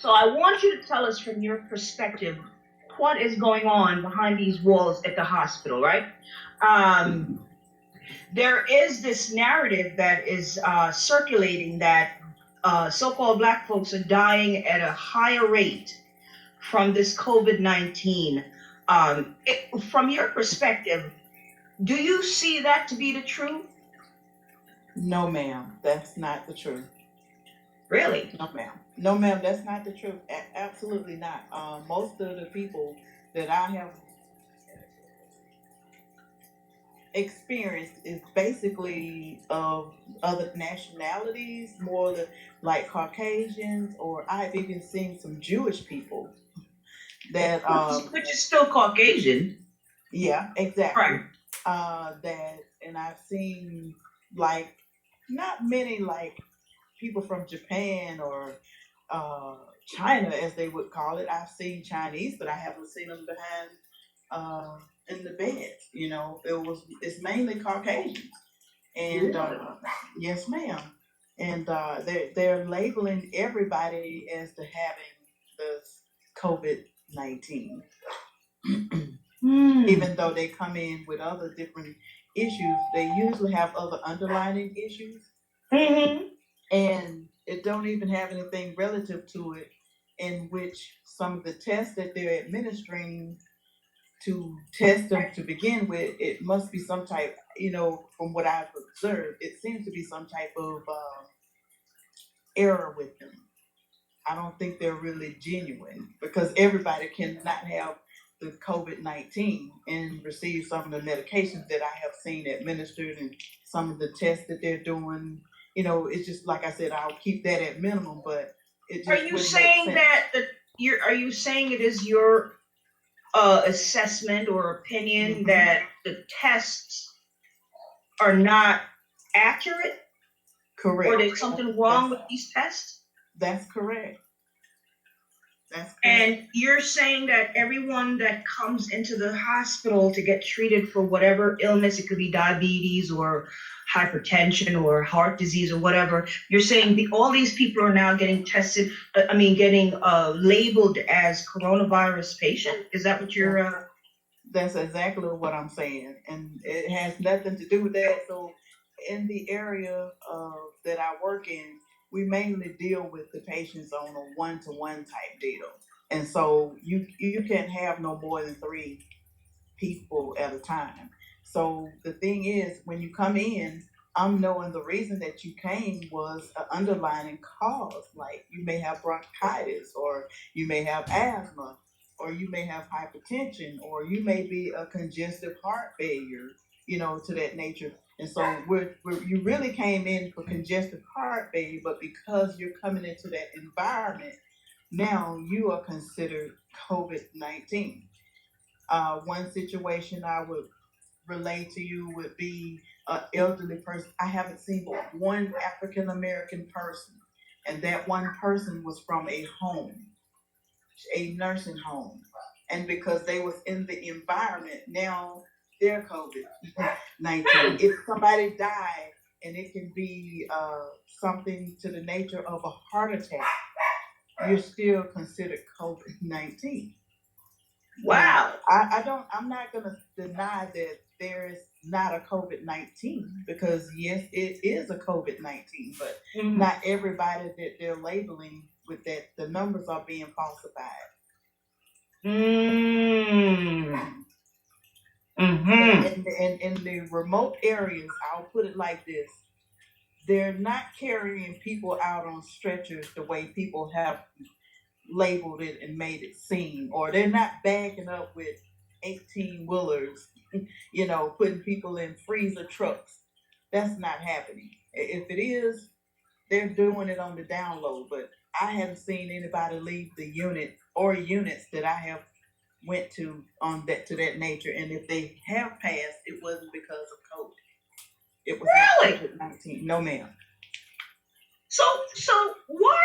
So I want you to tell us from your perspective what is going on behind these walls at the hospital, right? Um, there is this narrative that is circulating that so-called Black folks are dying at a higher rate from this COVID-19. From your perspective, do you see that to be the truth? No, ma'am, that's not the truth. Really? No, ma'am. No, ma'am, that's not the truth. Absolutely not. Most of the people that I have experienced is basically of other nationalities, more like Caucasians, or I've even seen some Jewish people that which is still Caucasian. Yeah, exactly. Right. That, and I've seen like not many like people from Japan or China, as they would call it. I've seen Chinese, but I haven't seen them behind in the beds. You know, it's mainly Caucasians, and yes, ma'am. And they're labeling everybody as to having the COVID-19. Even though they come in with other different issues, they usually have other underlying issues. And it don't even have anything relative to it, in which some of the tests that they're administering to test them to begin with, it must be some type, from what I've observed, it seems to be some type of error with them. I don't think they're really genuine, because everybody cannot have the COVID-19 and receive some of the medications that I have seen administered and some of the tests that they're doing. It's just like I said, I'll keep that at minimum, but it just Are you saying that are you saying it is your assessment or opinion that the tests are not accurate? Correct. Or there's something wrong with these tests? That's correct. And you're saying that everyone that comes into the hospital to get treated for whatever illness, it could be diabetes or hypertension or heart disease or whatever, you're saying all these people are now getting tested, getting labeled as coronavirus patient? Is that what you're... That's exactly what I'm saying. And it has nothing to do with that. So in the area that I work in, we mainly deal with the patients on a one-to-one type deal. And so you can't have no more than 3 people at a time. So the thing is, when you come in, I'm knowing the reason that you came was an underlying cause. Like you may have bronchitis, or you may have asthma, or you may have hypertension, or you may be a congestive heart failure, to that nature. And so you really came in for congestive heart failure, but because you're coming into that environment, now you are considered COVID-19. One situation I would relate to you would be an elderly person. I haven't seen one African American person, and that one person was from a nursing home, and because they was in the environment, now they're COVID-19. If somebody died, and it can be something to the nature of a heart attack, you're still considered COVID-19. Wow. I'm not going to deny that there is not a COVID-19, because yes, it is a COVID-19, but not everybody that they're labeling with that, the numbers are being falsified. In the remote areas, I'll put it like this: they're not carrying people out on stretchers the way people have labeled it and made it seem, or they're not backing up with 18-wheelers, putting people in freezer trucks. That's not happening. If it is, they're doing it on the down low, but I haven't seen anybody leave the unit or units that I have went to to that nature. And if they have passed, it wasn't because of COVID. It was really COVID-19. No, ma'am. So why